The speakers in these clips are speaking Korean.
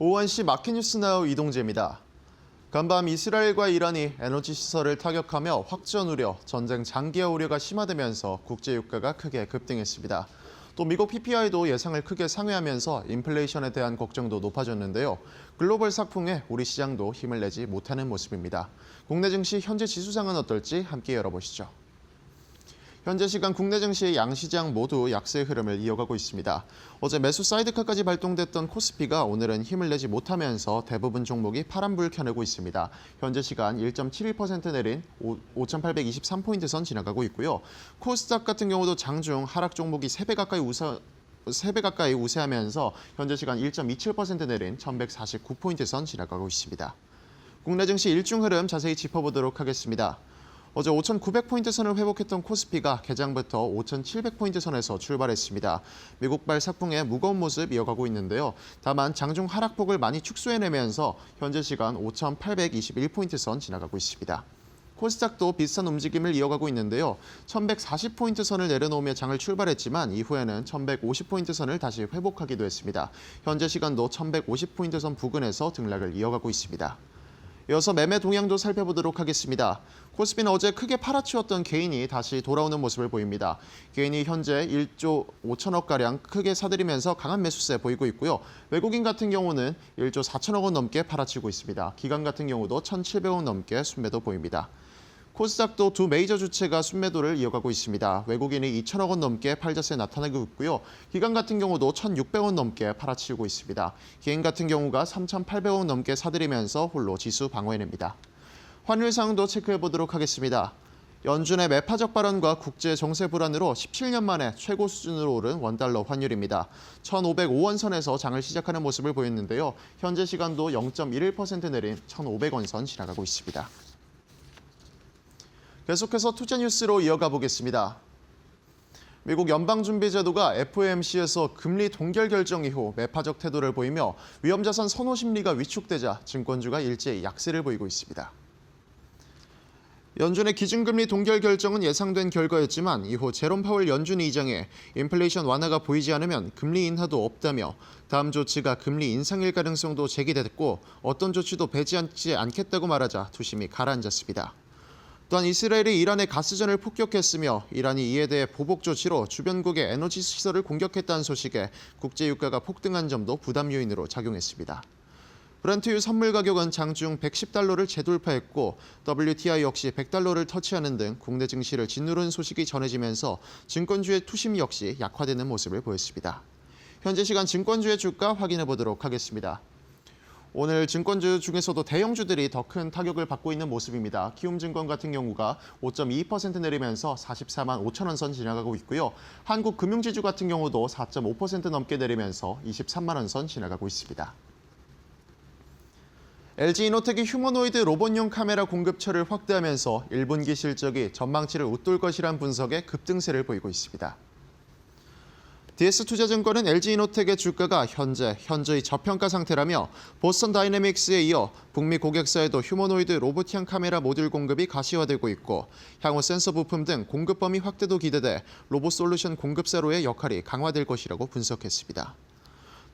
오원 시 마켓뉴스나우 이동재입니다. 간밤 이스라엘과 이란이 에너지 시설을 타격하며 확전 우려, 전쟁 장기화 우려가 심화되면서 국제 유가가 크게 급등했습니다. 또 미국 PPI도 예상을 크게 상회하면서 인플레이션에 대한 걱정도 높아졌는데요. 글로벌 삭풍에 우리 시장도 힘을 내지 못하는 모습입니다. 국내 증시 현재 지수상은 어떨지 함께 열어보시죠. 현재 시간 국내 증시의 양시장 모두 약세의 흐름을 이어가고 있습니다. 어제 매수 사이드카까지 발동됐던 코스피가 오늘은 힘을 내지 못하면서 대부분 종목이 파란불 켜내고 있습니다. 현재 시간 1.71% 내린 5,823포인트 선 지나가고 있고요. 코스닥 같은 경우도 장중 하락 종목이 3배 가까이 우세하면서 현재 시간 1.27% 내린 1,149포인트 선 지나가고 있습니다. 국내 증시 일중 흐름 자세히 짚어보도록 하겠습니다. 어제 5,900포인트 선을 회복했던 코스피가 개장부터 5,700포인트 선에서 출발했습니다. 미국발 삭풍의 무거운 모습 이어가고 있는데요. 다만 장중 하락폭을 많이 축소해내면서 현재 시간 5,821포인트 선 지나가고 있습니다. 코스닥도 비슷한 움직임을 이어가고 있는데요. 1,140포인트 선을 내려놓으며 장을 출발했지만 이후에는 1,150포인트 선을 다시 회복하기도 했습니다. 현재 시간도 1,150포인트 선 부근에서 등락을 이어가고 있습니다. 이어서 매매 동향도 살펴보도록 하겠습니다. 코스피는 어제 크게 팔아치웠던 개인이 다시 돌아오는 모습을 보입니다. 개인이 현재 1조 5천억가량 크게 사들이면서 강한 매수세 보이고 있고요. 외국인 같은 경우는 1조 4천억 원 넘게 팔아치고 있습니다. 기관 같은 경우도 1,700억 넘게 순매도 보입니다. 코스닥도 두 메이저 주체가 순매도를 이어가고 있습니다. 외국인이 2천억 원 넘게 팔자세 나타나고 있고요. 기관 같은 경우도 1,600원 넘게 팔아치우고 있습니다. 개인 같은 경우가 3,800원 넘게 사들이면서 홀로 지수 방어해냅니다. 환율 상황도 체크해보도록 하겠습니다. 연준의 매파적 발언과 국제 정세 불안으로 17년 만에 최고 수준으로 오른 원달러 환율입니다. 1,505원 선에서 장을 시작하는 모습을 보였는데요. 현재 시간도 0.11% 내린 1,500원 선 지나가고 있습니다. 계속해서 투자 뉴스로 이어가 보겠습니다. 미국 연방준비제도가 FOMC에서 금리 동결 결정 이후 매파적 태도를 보이며 위험자산 선호 심리가 위축되자 증권주가 일제히 약세를 보이고 있습니다. 연준의 기준금리 동결 결정은 예상된 결과였지만 이후 제롬 파월 연준 의장이 인플레이션 완화가 보이지 않으면 금리 인하도 없다며 다음 조치가 금리 인상일 가능성도 제기됐고 어떤 조치도 배제하지 않겠다고 말하자 투심이 가라앉았습니다. 또한 이스라엘이 이란의 가스전을 폭격했으며 이란이 이에 대해 보복 조치로 주변국의 에너지 시설을 공격했다는 소식에 국제 유가가 폭등한 점도 부담 요인으로 작용했습니다. 브렌트유 선물 가격은 장중 110달러를 재돌파했고 WTI 역시 100달러를 터치하는 등 국내 증시를 짓누른 소식이 전해지면서 증권주의 투심 역시 약화되는 모습을 보였습니다. 현재 시간 증권주의 주가 확인해 보도록 하겠습니다. 오늘 증권주 중에서도 대형주들이 더 큰 타격을 받고 있는 모습입니다. 키움증권 같은 경우가 5.22% 내리면서 44만 5천 원 선 지나가고 있고요. 한국금융지주 같은 경우도 4.5% 넘게 내리면서 23만 원 선 지나가고 있습니다. LG이노텍이 휴머노이드 로봇용 카메라 공급처를 확대하면서 1분기 실적이 전망치를 웃돌 것이란 분석에 급등세를 보이고 있습니다. DS투자증권은 LG이노텍의 주가가 현저히 저평가 상태라며 보스턴 다이내믹스에 이어 북미 고객사에도 휴머노이드 로봇형 카메라 모듈 공급이 가시화되고 있고 향후 센서 부품 등 공급 범위 확대도 기대돼 로봇 솔루션 공급사로의 역할이 강화될 것이라고 분석했습니다.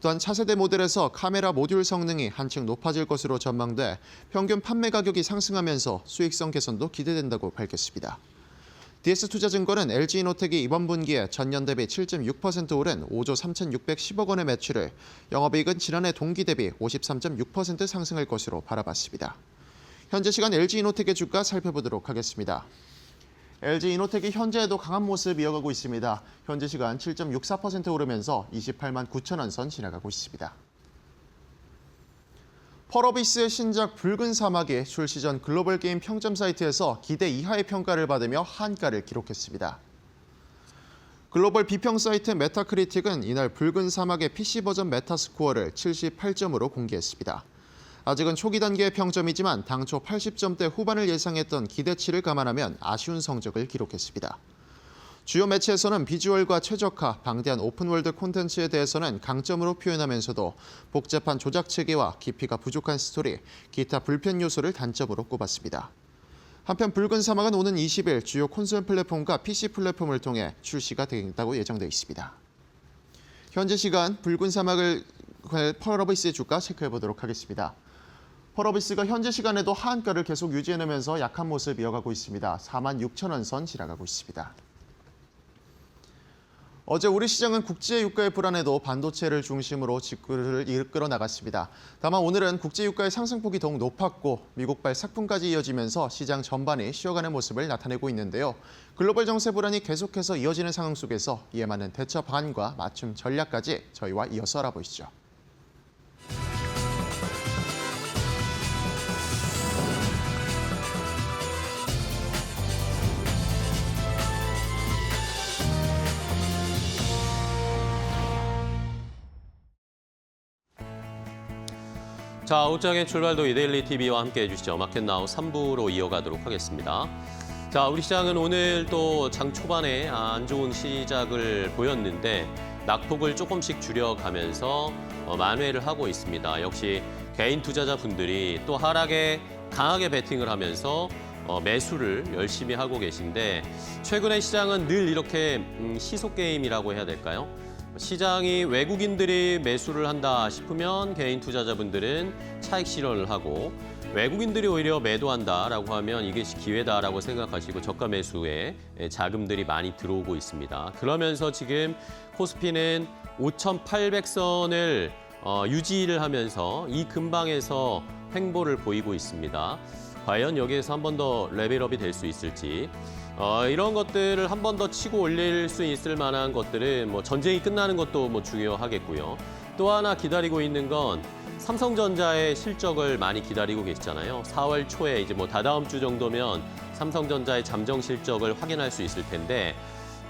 또한 차세대 모델에서 카메라 모듈 성능이 한층 높아질 것으로 전망돼 평균 판매 가격이 상승하면서 수익성 개선도 기대된다고 밝혔습니다. DS투자증권은 LG이노텍이 이번 분기에 전년 대비 7.6% 오른 5조 3,610억 원의 매출을 영업이익은 지난해 동기 대비 53.6% 상승할 것으로 바라봤습니다. 현재 시간 LG이노텍의 주가 살펴보도록 하겠습니다. LG이노텍이 현재에도 강한 모습 이어가고 있습니다. 현재 시간 7.64% 오르면서 28만 9천 원 선 지나가고 있습니다. 펄어비스의 신작 붉은 사막이 출시 전 글로벌 게임 평점 사이트에서 기대 이하의 평가를 받으며 한가를 기록했습니다. 글로벌 비평 사이트 메타크리틱은 이날 붉은 사막의 PC 버전 메타스코어를 78점으로 공개했습니다. 아직은 초기 단계의 평점이지만 당초 80점대 후반을 예상했던 기대치를 감안하면 아쉬운 성적을 기록했습니다. 주요 매체에서는 비주얼과 최적화, 방대한 오픈월드 콘텐츠에 대해서는 강점으로 표현하면서도 복잡한 조작 체계와 깊이가 부족한 스토리, 기타 불편 요소를 단점으로 꼽았습니다. 한편 붉은 사막은 오는 20일 주요 콘솔 플랫폼과 PC 플랫폼을 통해 출시가 되겠다고 예정돼 있습니다. 현재 시간 붉은 사막을 펄어비스의 주가 체크해 보도록 하겠습니다. 펄어비스가 현재 시간에도 하한가를 계속 유지해내면서 약한 모습 이어가고 있습니다. 46,000원 선 지나가고 있습니다. 어제 우리 시장은 국제 유가의 불안에도 반도체를 중심으로 직구를 이끌어 나갔습니다. 다만 오늘은 국제 유가의 상승폭이 더욱 높았고 미국발 삭품까지 이어지면서 시장 전반이 쉬어가는 모습을 나타내고 있는데요. 글로벌 정세 불안이 계속해서 이어지는 상황 속에서 이에 맞는 대처 방안과 맞춤 전략까지 저희와 이어서 알아보시죠. 자, 옷장의 출발도 이데일리 TV와 함께 해주시죠. 마켓나우 3부로 이어가도록 하겠습니다. 자, 우리 시장은 오늘 또 장 초반에 안 좋은 시작을 보였는데 낙폭을 조금씩 줄여가면서 만회를 하고 있습니다. 역시 개인 투자자분들이 또 하락에 강하게 베팅을 하면서 매수를 열심히 하고 계신데 최근에 시장은 늘 이렇게 시속 게임이라고 해야 될까요? 시장이 외국인들이 매수를 한다 싶으면 개인 투자자분들은 차익 실현을 하고 외국인들이 오히려 매도한다라고 하면 이게 기회다라고 생각하시고 저가 매수에 자금들이 많이 들어오고 있습니다. 그러면서 지금 코스피는 5,800선을 유지를 하면서 이 근방에서 횡보를 보이고 있습니다. 과연 여기에서 한 번 더 레벨업이 될 수 있을지 이런 것들을 한 번 더 치고 올릴 수 있을 만한 것들은 뭐 전쟁이 끝나는 것도 뭐 중요하겠고요. 또 하나 기다리고 있는 건 삼성전자의 실적을 많이 기다리고 계시잖아요. 4월 초에 이제 뭐 다다음 주 정도면 삼성전자의 잠정 실적을 확인할 수 있을 텐데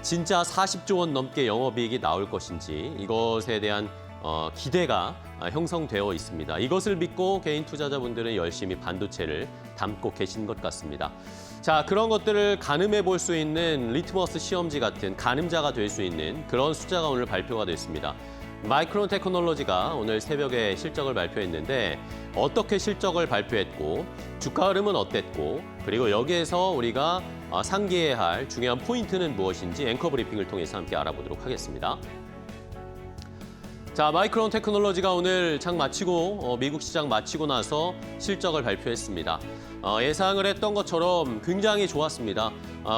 진짜 40조 원 넘게 영업이익이 나올 것인지 이것에 대한 기대가 형성되어 있습니다. 이것을 믿고 개인 투자자분들은 열심히 반도체를 담고 계신 것 같습니다. 자, 그런 것들을 가늠해 볼 수 있는 리트머스 시험지 같은 가늠자가 될 수 있는 그런 숫자가 오늘 발표가 됐습니다. 마이크론 테크놀로지가 오늘 새벽에 실적을 발표했는데 어떻게 실적을 발표했고 주가 흐름은 어땠고 그리고 여기에서 우리가 상기해야 할 중요한 포인트는 무엇인지 앵커 브리핑을 통해서 함께 알아보도록 하겠습니다. 자, 마이크론 테크놀로지가 오늘 장 마치고 미국 시장 마치고 나서 실적을 발표했습니다. 예상을 했던 것처럼 굉장히 좋았습니다.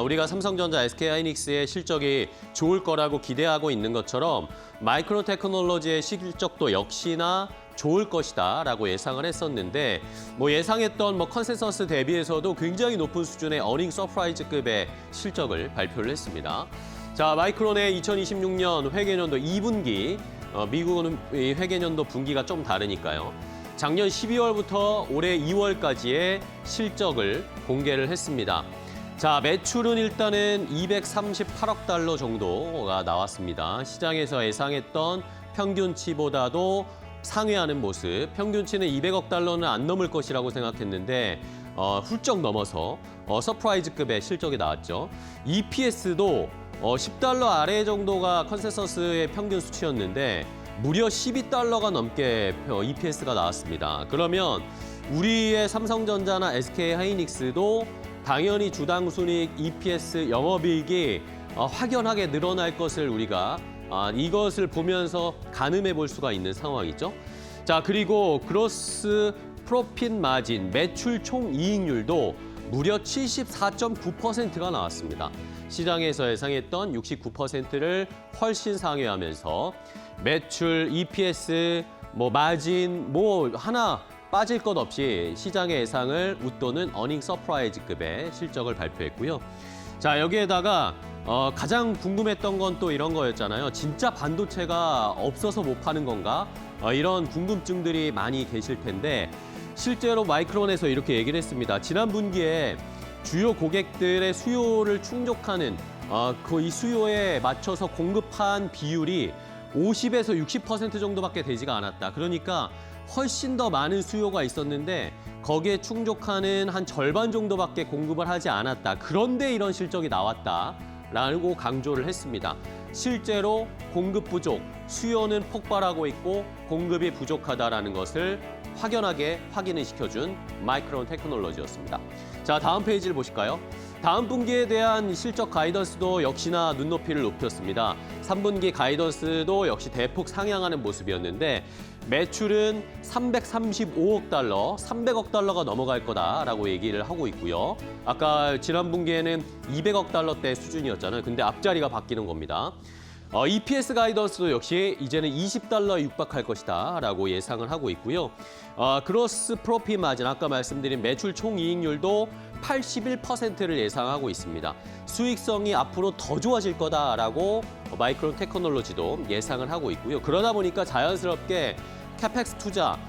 우리가 삼성전자, SK하이닉스의 실적이 좋을 거라고 기대하고 있는 것처럼 마이크론 테크놀로지의 실적도 역시나 좋을 것이다라고 예상을 했었는데 뭐 예상했던 컨센서스 대비해서도 굉장히 높은 수준의 어닝 서프라이즈급의 실적을 발표를 했습니다. 자, 마이크론의 2026년 회계연도 2분기 미국은 이 회계연도 분기가 좀 다르니까요. 작년 12월부터 올해 2월까지의 실적을 공개를 했습니다. 자, 매출은 일단은 238억 달러 정도가 나왔습니다. 시장에서 예상했던 평균치보다도 상회하는 모습. 평균치는 200억 달러는 안 넘을 것이라고 생각했는데 훌쩍 넘어서 서프라이즈급의 실적이 나왔죠. EPS도 10달러 아래 정도가 컨센서스의 평균 수치였는데 무려 12달러가 넘게 EPS가 나왔습니다. 그러면 우리의 삼성전자나 SK하이닉스도 당연히 주당 순이익, EPS, 영업이익이 확연하게 늘어날 것을 우리가 이것을 보면서 가늠해 볼 수가 있는 상황이죠. 자, 그리고 그로스 프로핏 마진, 매출 총 이익률도 무려 74.9%가 나왔습니다. 시장에서 예상했던 69%를 훨씬 상회하면서 매출, EPS, 마진, 하나 빠질 것 없이 시장의 예상을 웃도는 어닝 서프라이즈급의 실적을 발표했고요. 자, 여기에다가 가장 궁금했던 건 또 이런 거였잖아요. 진짜 반도체가 없어서 못 파는 건가? 이런 궁금증들이 많이 계실 텐데 실제로 마이크론에서 이렇게 얘기를 했습니다. 지난 분기에 주요 고객들의 수요를 충족하는 이 수요에 맞춰서 공급한 비율이 50에서 60% 정도밖에 되지가 않았다. 그러니까 훨씬 더 많은 수요가 있었는데 거기에 충족하는 한 절반 정도밖에 공급을 하지 않았다. 그런데 이런 실적이 나왔다라고 강조를 했습니다. 실제로 공급 부족, 수요는 폭발하고 있고 공급이 부족하다라는 것을 확연하게 확인을 시켜준 마이크론 테크놀로지였습니다. 자, 다음 페이지를 보실까요? 다음 분기에 대한 실적 가이던스도 역시나 눈높이를 높였습니다. 3분기 가이던스도 역시 대폭 상향하는 모습이었는데 매출은 335억 달러, 300억 달러가 넘어갈 거다라고 얘기를 하고 있고요. 아까 지난 분기에는 200억 달러대 수준이었잖아요. 근데 앞자리가 바뀌는 겁니다. EPS 가이던스도 역시 이제는 20달러에 육박할 것이다 라고 예상을 하고 있고요. 그로스 프로핏 마진, 아까 말씀드린 매출 총이익률도 81%를 예상하고 있습니다. 수익성이 앞으로 더 좋아질 거다라고 마이크론 테크놀로지도 예상을 하고 있고요. 그러다 보니까 자연스럽게 캐펙스 투자,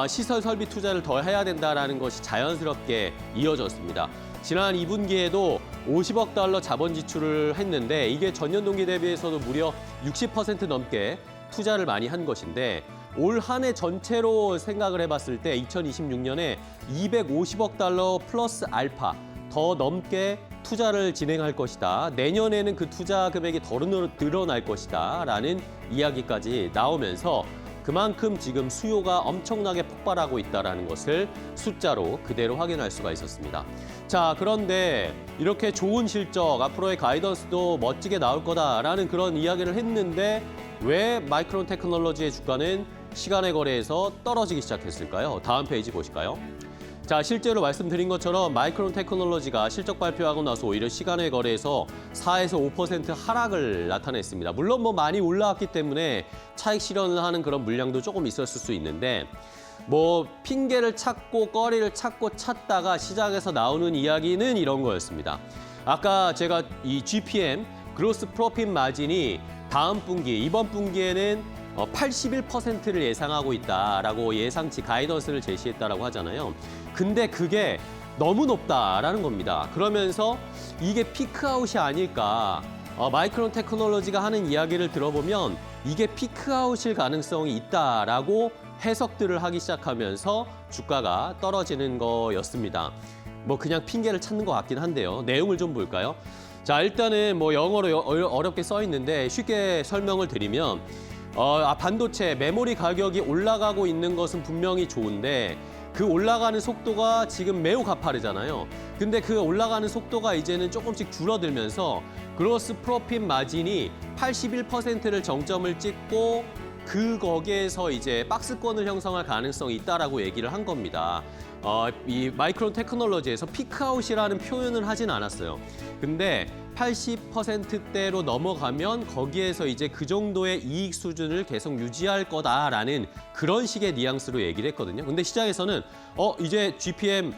시설 설비 투자를 더 해야 된다라는 것이 자연스럽게 이어졌습니다. 지난 2분기에도 50억 달러 자본 지출을 했는데 이게 전년 동기 대비해서도 무려 60% 넘게 투자를 많이 한 것인데 올 한 해 전체로 생각을 해봤을 때 2026년에 250억 달러 플러스 알파 더 넘게 투자를 진행할 것이다. 내년에는 그 투자 금액이 더 늘어날 것이다. 라는 이야기까지 나오면서 그만큼 지금 수요가 엄청나게 폭발하고 있다는 것을 숫자로 그대로 확인할 수가 있었습니다. 자, 그런데 이렇게 좋은 실적, 앞으로의 가이던스도 멋지게 나올 거다라는 그런 이야기를 했는데 왜 마이크론 테크놀로지의 주가는 시간의 거래에서 떨어지기 시작했을까요? 다음 페이지 보실까요? 자, 실제로 말씀드린 것처럼 마이크론 테크놀로지가 실적 발표하고 나서 오히려 시간의 거래에서 4에서 5% 하락을 나타냈습니다. 물론 뭐 많이 올라왔기 때문에 차익 실현을 하는 그런 물량도 조금 있었을 수 있는데 뭐 핑계를 찾고 꺼리를 찾고 찾다가 시장에서 나오는 이야기는 이런 거였습니다. 아까 제가 이 GPM, 그로스 프로핏 마진이 다음 분기, 이번 분기에는 81%를 예상하고 있다라고 예상치 가이던스를 제시했다라고 하잖아요. 근데 그게 너무 높다라는 겁니다. 그러면서 이게 피크아웃이 아닐까. 마이크론 테크놀로지가 하는 이야기를 들어보면 이게 피크아웃일 가능성이 있다라고 해석들을 하기 시작하면서 주가가 떨어지는 거였습니다. 뭐 그냥 핑계를 찾는 것 같긴 한데요. 내용을 좀 볼까요? 자, 일단은 뭐 영어로 어렵게 써 있는데 쉽게 설명을 드리면 반도체, 메모리 가격이 올라가고 있는 것은 분명히 좋은데 그 올라가는 속도가 지금 매우 가파르잖아요. 근데 그 올라가는 속도가 이제는 조금씩 줄어들면서 그로스 프로핏 마진이 81%를 정점을 찍고 거기에서 이제 박스권을 형성할 가능성이 있다라고 얘기를 한 겁니다. 이 마이크론 테크놀로지에서 피크아웃이라는 표현을 하진 않았어요. 근데 80%대로 넘어가면 거기에서 이제 그 정도의 이익 수준을 계속 유지할 거다라는 그런 식의 뉘앙스로 얘기를 했거든요. 근데 시장에서는 이제 GPM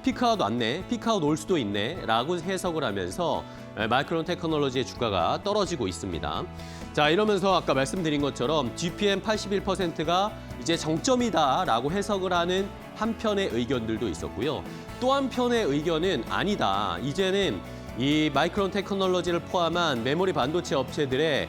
피크아웃 왔네, 피크아웃 올 수도 있네 라고 해석을 하면서 마이크론 테크놀로지의 주가가 떨어지고 있습니다. 자, 이러면서 아까 말씀드린 것처럼 GPM 81%가 이제 정점이다라고 해석을 하는 한편의 의견들도 있었고요. 또 한편의 의견은 아니다. 이제는 이 마이크론 테크놀로지를 포함한 메모리 반도체 업체들의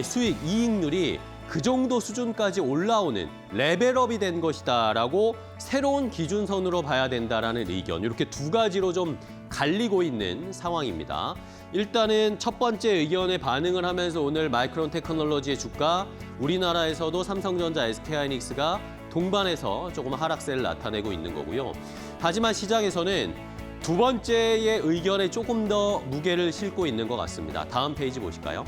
수익, 이익률이 그 정도 수준까지 올라오는 레벨업이 된 것이다라고 새로운 기준선으로 봐야 된다라는 의견, 이렇게 두 가지로 좀 갈리고 있는 상황입니다. 일단은 첫 번째 의견에 반응을 하면서 오늘 마이크론 테크놀로지의 주가, 우리나라에서도 삼성전자, SK하이닉스가 동반해서 조금 하락세를 나타내고 있는 거고요. 하지만 시장에서는 두 번째의 의견에 조금 더 무게를 싣고 있는 것 같습니다. 다음 페이지 보실까요?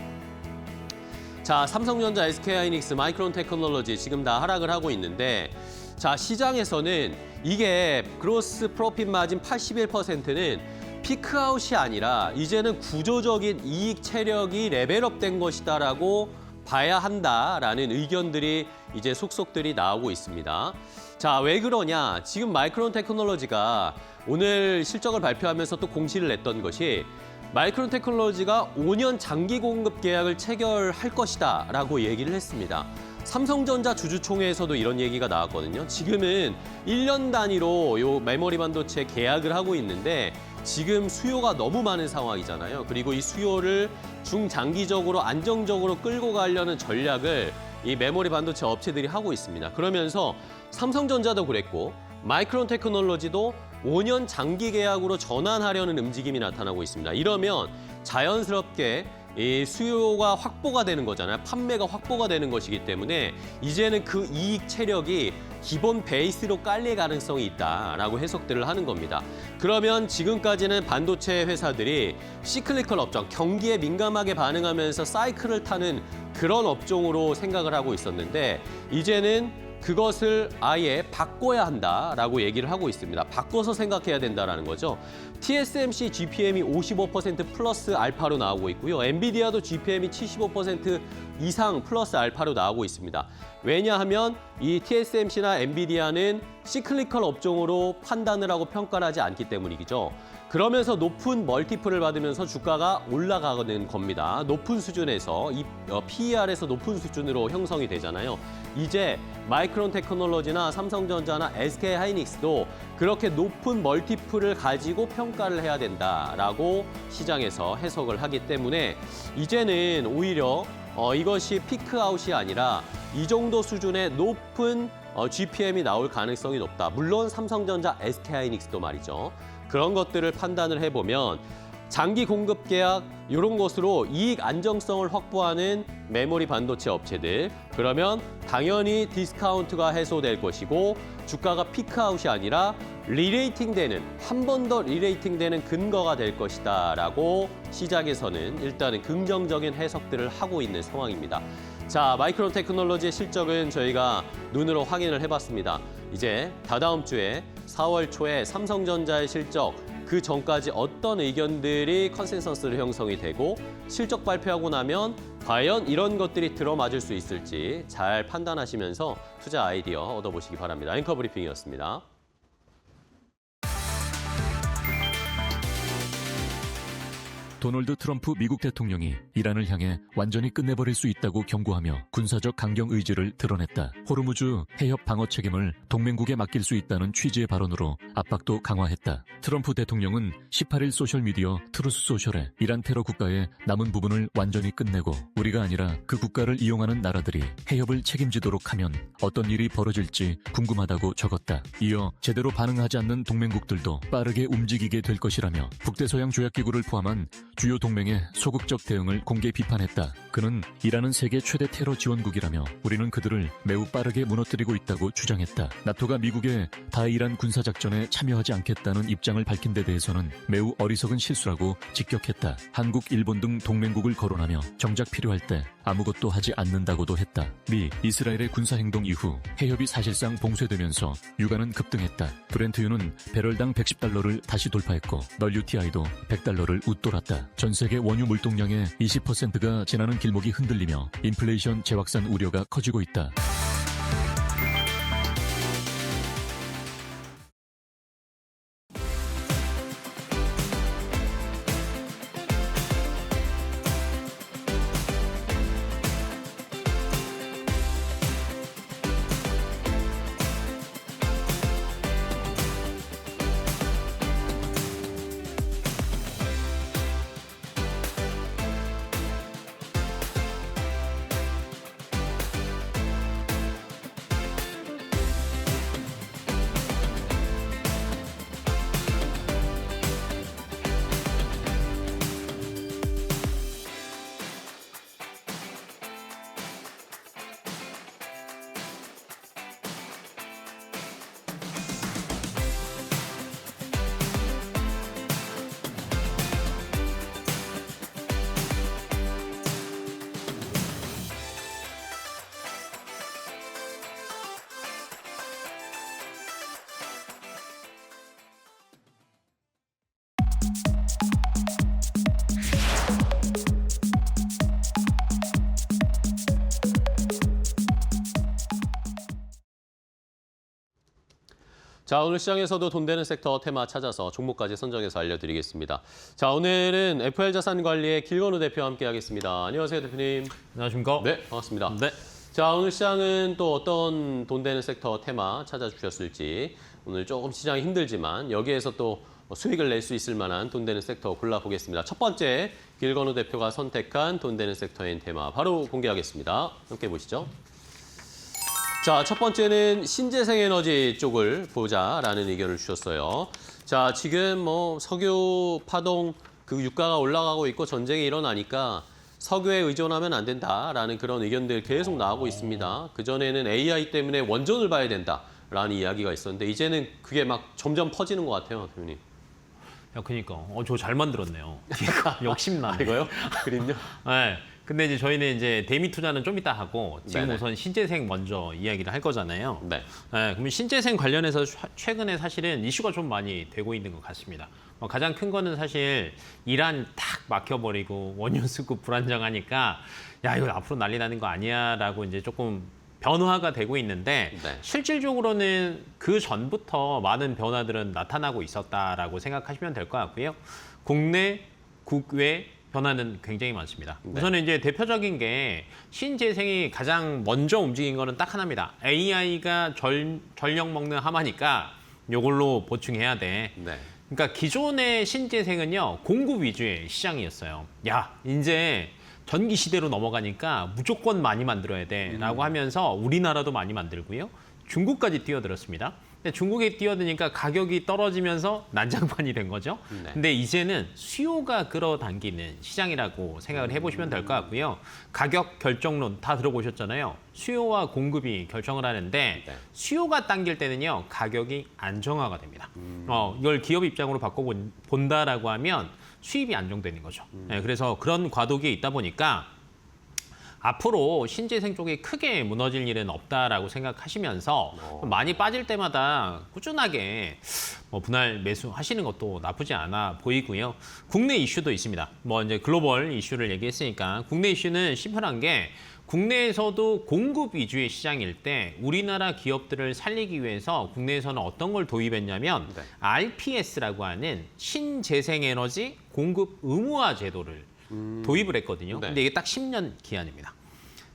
자, 삼성전자, SK하이닉스, 마이크론 테크놀로지 지금 다 하락을 하고 있는데 자, 시장에서는 이게 그로스 프로핏 마진 81%는 피크아웃이 아니라 이제는 구조적인 이익 체력이 레벨업된 것이다라고 봐야 한다라는 의견들이 이제 속속들이 나오고 있습니다. 자, 왜 그러냐? 지금 마이크론 테크놀로지가 오늘 실적을 발표하면서 또 공시를 냈던 것이 마이크론 테크놀로지가 5년 장기 공급 계약을 체결할 것이다 라고 얘기를 했습니다. 삼성전자 주주총회에서도 이런 얘기가 나왔거든요. 지금은 1년 단위로 요 메모리 반도체 계약을 하고 있는데 지금 수요가 너무 많은 상황이잖아요. 그리고 이 수요를 중장기적으로 안정적으로 끌고 가려는 전략을 이 메모리 반도체 업체들이 하고 있습니다. 그러면서 삼성전자도 그랬고 마이크론 테크놀로지도 5년 장기 계약으로 전환하려는 움직임이 나타나고 있습니다. 이러면 자연스럽게 이 수요가 확보가 되는 거잖아요. 판매가 확보가 되는 것이기 때문에 이제는 그 이익 체력이 기본 베이스로 깔릴 가능성이 있다라고 해석들을 하는 겁니다. 그러면 지금까지는 반도체 회사들이 시클리컬 업종, 경기에 민감하게 반응하면서 사이클을 타는 그런 업종으로 생각을 하고 있었는데 이제는 그것을 아예 바꿔야 한다라고 얘기를 하고 있습니다. 바꿔서 생각해야 된다라는 거죠. TSMC GPM이 55% 플러스 알파로 나오고 있고요. 엔비디아도 GPM이 75% 이상 플러스 알파로 나오고 있습니다. 왜냐하면 이 TSMC나 엔비디아는 시클리컬 업종으로 판단을 하고 평가를 하지 않기 때문이죠. 그러면서 높은 멀티플을 받으면서 주가가 올라가는 겁니다. 높은 수준에서 이 PER에서 높은 수준으로 형성이 되잖아요. 이제 마이크론 테크놀로지나 삼성전자나 SK 하이닉스도 그렇게 높은 멀티플을 가지고 평가를 해야 된다라고 시장에서 해석을 하기 때문에 이제는 오히려 이것이 피크아웃이 아니라 이 정도 수준의 높은 GPM이 나올 가능성이 높다. 물론 삼성전자, SK 하이닉스도 말이죠. 그런 것들을 판단을 해보면 장기 공급 계약 이런 것으로 이익 안정성을 확보하는 메모리 반도체 업체들 그러면 당연히 디스카운트가 해소될 것이고 주가가 피크아웃이 아니라 리레이팅되는 한 번 더 리레이팅되는 근거가 될 것이다라고 시장에서는 일단은 긍정적인 해석들을 하고 있는 상황입니다. 자, 마이크론 테크놀로지의 실적은 저희가 눈으로 확인을 해봤습니다. 이제 다다음 주에 4월 초에 삼성전자의 실적 그 전까지 어떤 의견들이 컨센서스로 형성이 되고 실적 발표하고 나면 과연 이런 것들이 들어맞을 수 있을지 잘 판단하시면서 투자 아이디어 얻어보시기 바랍니다. 앵커 브리핑이었습니다. 도널드 트럼프 미국 대통령이 이란을 향해 완전히 끝내버릴 수 있다고 경고하며 군사적 강경 의지를 드러냈다. 호르무즈 해협 방어 책임을 동맹국에 맡길 수 있다는 취지의 발언으로 압박도 강화했다. 트럼프 대통령은 18일 소셜미디어 트루스 소셜에 이란 테러 국가의 남은 부분을 완전히 끝내고 우리가 아니라 그 국가를 이용하는 나라들이 해협을 책임지도록 하면 어떤 일이 벌어질지 궁금하다고 적었다. 이어 제대로 반응하지 않는 동맹국들도 빠르게 움직이게 될 것이라며 북대서양 조약기구를 포함한 주요 동맹의 소극적 대응을 공개 비판했다. 그는 이란은 세계 최대 테러 지원국이라며 우리는 그들을 매우 빠르게 무너뜨리고 있다고 주장했다. 나토가 미국의 다이란 군사작전에 참여하지 않겠다는 입장을 밝힌 데 대해서는 매우 어리석은 실수라고 직격했다. 한국, 일본 등 동맹국을 거론하며 정작 필요할 때 아무것도 하지 않는다고도 했다. 미, 이스라엘의 군사행동 이후 해협이 사실상 봉쇄되면서 유가는 급등했다. 브렌트유는 배럴당 $110를 다시 돌파했고 WTI도 $100를 웃돌았다. 전 세계 원유 물동량의 20%가 지나는 길목이 흔들리며 인플레이션 재확산 우려가 커지고 있다. 자, 오늘 시장에서도 돈 되는 섹터 테마 찾아서 종목까지 선정해서 알려드리겠습니다. 자, 오늘은 FL자산관리의 길건우 대표와 함께하겠습니다. 안녕하세요, 대표님. 안녕하십니까? 네, 반갑습니다. 네. 자, 오늘 시장은 또 어떤 돈 되는 섹터 테마 찾아주셨을지 오늘 조금 시장이 힘들지만 여기에서 또 수익을 낼 수 있을 만한 돈 되는 섹터 골라보겠습니다. 첫 번째, 길건우 대표가 선택한 돈 되는 섹터인 테마 바로 공개하겠습니다. 함께 보시죠. 자, 첫 번째는 신재생에너지 쪽을 보자라는 의견을 주셨어요. 자, 지금 뭐 석유 파동 그 유가가 올라가고 있고 전쟁이 일어나니까 석유에 의존하면 안 된다라는 그런 의견들 계속 나오고 있습니다. 그전에는 AI 때문에 원전을 봐야 된다라는 이야기가 있었는데 이제는 그게 막 점점 퍼지는 것 같아요, 대표님. 야, 그니까. 저 잘 만들었네요. 욕심나. 이거요? 그림요? 네. 근데 이제 저희는 이제 대미 투자는 좀 이따 하고 지금 네네. 우선 신재생 먼저 이야기를 할 거잖아요. 네. 그러면 신재생 관련해서 최근에 사실은 이슈가 좀 많이 되고 있는 것 같습니다. 가장 큰 거는 사실 이란 탁 막혀버리고 원유 수급 불안정하니까 야 이거 앞으로 난리 나는 거 아니야라고 이제 조금 변화가 되고 있는데 네. 실질적으로는 그 전부터 많은 변화들은 나타나고 있었다라고 생각하시면 될 것 같고요. 국내, 국외 변화는 굉장히 많습니다. 네. 우선은 이제 대표적인 게 신재생이 가장 먼저 움직인 거는 딱 하나입니다. AI가 전력 먹는 하마니까 이걸로 보충해야 돼. 네. 그러니까 기존의 신재생은요 공급 위주의 시장이었어요. 야 이제 전기 시대로 넘어가니까 무조건 많이 만들어야 돼라고 하면서 우리나라도 많이 만들고요. 중국까지 뛰어들었습니다. 근데 중국에 뛰어드니까 가격이 떨어지면서 난장판이 된 거죠. 네. 근데 이제는 수요가 끌어당기는 시장이라고 생각을 해보시면 될 것 같고요. 가격 결정론 다 들어보셨잖아요. 수요와 공급이 결정을 하는데 네. 수요가 당길 때는요 가격이 안정화가 됩니다. 이걸 기업 입장으로 바꿔본다라고 하면 수입이 안정되는 거죠. 네, 그래서 그런 과도기에 있다 보니까 앞으로 신재생 쪽이 크게 무너질 일은 없다라고 생각하시면서 많이 빠질 때마다 꾸준하게 분할 매수하시는 것도 나쁘지 않아 보이고요. 국내 이슈도 있습니다. 이제 글로벌 이슈를 얘기했으니까 국내 이슈는 심플한 게 국내에서도 공급 위주의 시장일 때 우리나라 기업들을 살리기 위해서 국내에서는 어떤 걸 도입했냐면 네. RPS라고 하는 신재생에너지 공급 의무화 제도를 도입을 했거든요. 네. 근데 이게 딱 10년 기한입니다.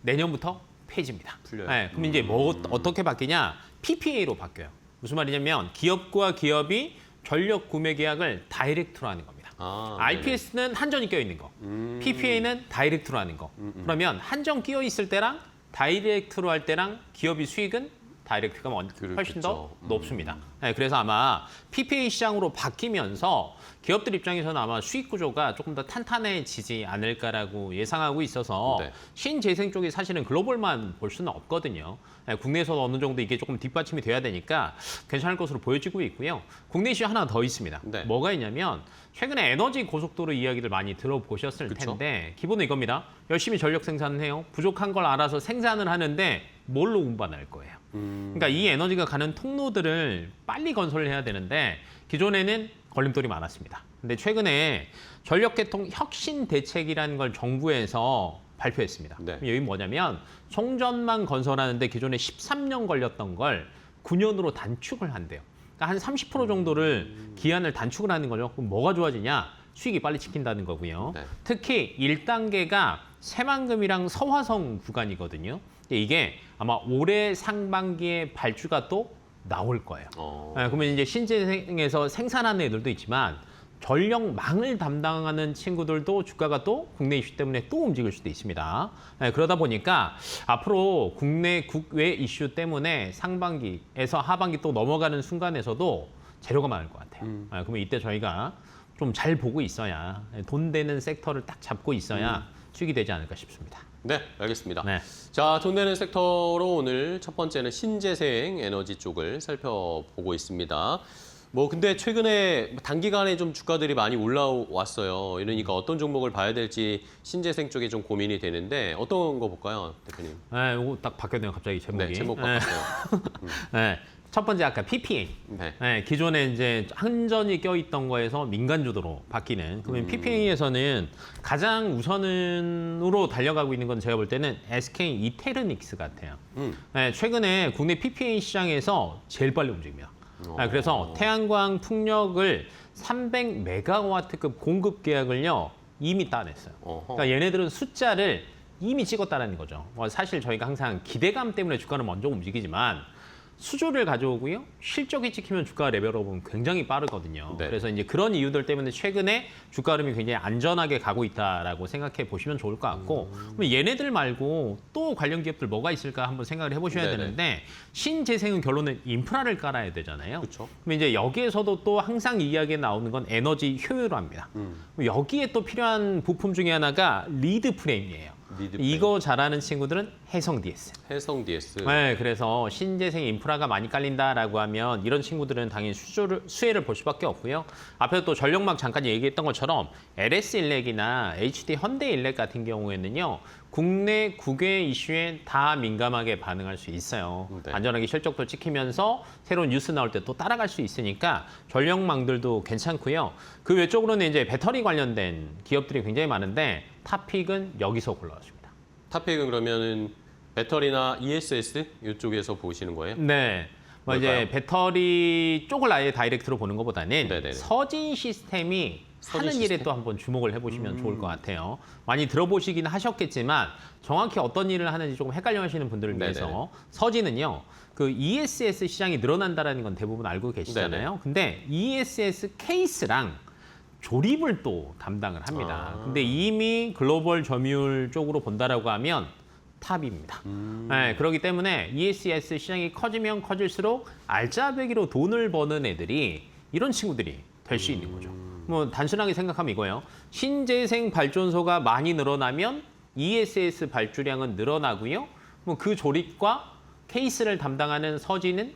내년부터 폐지입니다. 풀려요. 네, 그럼 이제 어떻게 바뀌냐? PPA로 바뀌어요. 무슨 말이냐면 기업과 기업이 전력 구매 계약을 다이렉트로 하는 겁니다. RPS는 한전이 껴 있는 거, PPA는 다이렉트로 하는 거. 그러면 한전 끼어 있을 때랑 다이렉트로 할 때랑 기업이 수익은 다이렉트가 훨씬 더 높습니다. 네, 그래서 아마 PPA 시장으로 바뀌면서 기업들 입장에서는 아마 수익 구조가 조금 더 탄탄해지지 않을까라고 예상하고 있어서 네. 신재생 쪽이 사실은 글로벌만 볼 수는 없거든요. 네, 국내에서도 어느 정도 이게 조금 뒷받침이 돼야 되니까 괜찮을 것으로 보여지고 있고요. 국내 이슈 하나 더 있습니다. 네. 뭐가 있냐면 최근에 에너지 고속도로 이야기를 많이 들어보셨을 그쵸? 텐데 기본은 이겁니다. 열심히 전력 생산을 해요. 부족한 걸 알아서 생산을 하는데 뭘로 운반할 거예요. 그러니까 이 에너지가 가는 통로들을 빨리 건설해야 되는데 기존에는 걸림돌이 많았습니다. 근데 최근에 전력계통 혁신 대책이라는 걸 정부에서 발표했습니다. 네. 여기 뭐냐면 송전망 건설하는데 기존에 13년 걸렸던 걸 9년으로 단축을 한대요. 그러니까 한 30% 정도를 기한을 단축을 하는 거죠. 그럼 뭐가 좋아지냐? 수익이 빨리 찍힌다는 거고요. 네. 특히 1단계가 새만금이랑 서화성 구간이거든요. 이게 아마 올해 상반기에 발주가 또 나올 거예요. 그러면 이제 신재생에서 생산하는 애들도 있지만 전력망을 담당하는 친구들도 주가가 또 국내 이슈 때문에 또 움직일 수도 있습니다. 그러다 보니까 앞으로 국내 국외 이슈 때문에 상반기에서 하반기 또 넘어가는 순간에서도 재료가 많을 것 같아요. 그러면 이때 저희가 좀 잘 보고 있어야 돈 되는 섹터를 딱 잡고 있어야 수익이 되지 않을까 싶습니다. 네, 알겠습니다. 네. 자, 돈 되는 섹터로 오늘 첫 번째는 신재생 에너지 쪽을 살펴보고 있습니다. 근데 최근에 단기간에 좀 주가들이 많이 올라왔어요. 이러니까 어떤 종목을 봐야 될지 신재생 쪽에 좀 고민이 되는데 어떤 거 볼까요, 대표님? 네, 이거 딱 바뀌었네요, 갑자기 제목이. 네, 제목 바꿨어요. 네. 첫 번째 아까 PPA. 네. 네, 기존에 이제 한전이 껴있던 거에서 민간 주도로 바뀌는. 그러면 PPA에서는 가장 우선으로 달려가고 있는 건 제가 볼 때는 SK 이테르닉스 같아요. 네, 최근에 국내 PPA 시장에서 제일 빨리 움직입니다. 네, 그래서 태양광 풍력을 300메가와트급 공급 계약을요 이미 따냈어요. 그러니까 얘네들은 숫자를 이미 찍었다는 거죠. 사실 저희가 항상 기대감 때문에 주가는 먼저 움직이지만 수조를 가져오고요. 실적이 찍히면 주가 레벨업은 굉장히 빠르거든요. 네. 그래서 이제 그런 이유들 때문에 최근에 주가 흐름이 굉장히 안전하게 가고 있다라고 생각해 보시면 좋을 것 같고 그럼 얘네들 말고 또 관련 기업들 뭐가 있을까 한번 생각을 해보셔야 네네. 되는데 신재생은 결론은 인프라를 깔아야 되잖아요. 그렇죠. 그럼 이제 여기에서도 또 항상 이야기에 나오는 건 에너지 효율화입니다. 여기에 또 필요한 부품 중에 하나가 리드 프레임이에요. 미드 이거 잘하는 친구들은 해성 DS. 해성 DS. 네, 그래서 신재생 인프라가 많이 깔린다라고 하면 이런 친구들은 당연히 수혜를 볼 수밖에 없고요. 앞에서 또 전력막 잠깐 얘기했던 것처럼 LS 일렉이나 HD 현대 일렉 같은 경우에는요. 국내 국외 이슈에 다 민감하게 반응할 수 있어요. 네. 안전하게 실적도 찍히면서 새로운 뉴스 나올 때 또 따라갈 수 있으니까 전력망들도 괜찮고요. 그 외적으로는 이제 배터리 관련된 기업들이 굉장히 많은데 탑픽은 여기서 골라왔습니다. 탑픽은 그러면은 배터리나 ESS 이쪽에서 보시는 거예요? 네. 뭐 뭘까요? 이제 배터리 쪽을 아예 다이렉트로 보는 것보다는 네네네. 서진 시스템이 하는 서진 일에 시스템? 또 한번 주목을 해보시면 좋을 것 같아요. 많이 들어보시긴 하셨겠지만 정확히 어떤 일을 하는지 조금 헷갈려 하시는 분들을 위해서 네네. 서진은요. 그 ESS 시장이 늘어난다는 건 대부분 알고 계시잖아요. 네네. 근데 ESS 케이스랑 조립을 또 담당을 합니다. 근데 이미 글로벌 점유율 쪽으로 본다라고 하면 탑입니다. 네, 그렇기 때문에 ESS 시장이 커지면 커질수록 알짜배기로 돈을 버는 애들이 이런 친구들이 될 수 있는 거죠. 뭐 단순하게 생각하면 이거예요. 신재생 발전소가 많이 늘어나면 ESS 발주량은 늘어나고요. 뭐 그 조립과 케이스를 담당하는 서진은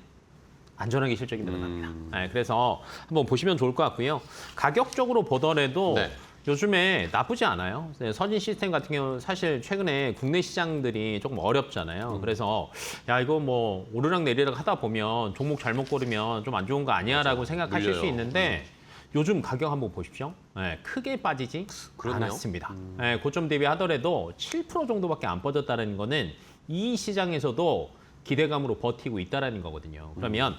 안전하게 실적이 늘어납니다. 네, 그래서 한번 보시면 좋을 것 같고요. 가격적으로 보더라도 네. 요즘에 나쁘지 않아요. 네, 서진 시스템 같은 경우 사실 최근에 국내 시장들이 조금 어렵잖아요. 그래서 야 이거 뭐 오르락 내리락 하다 보면 종목 잘못 고르면 좀 안 좋은 거 아니야라고 생각하실 수 물려요. 있는데 요즘 가격 한번 보십시오. 네, 크게 빠지지 그렇네요. 않았습니다. 네, 고점 대비 하더라도 7% 정도밖에 안 빠졌다는 거는 이 시장에서도 기대감으로 버티고 있다라는 거거든요. 그러면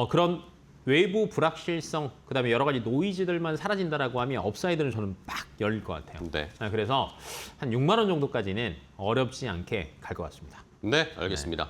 그런 외부 불확실성, 그다음에 여러 가지 노이즈들만 사라진다라고 하면 업사이드는 저는 막 열릴 것 같아요. 네. 그래서 한 6만 원 정도까지는 어렵지 않게 갈 것 같습니다. 네, 알겠습니다.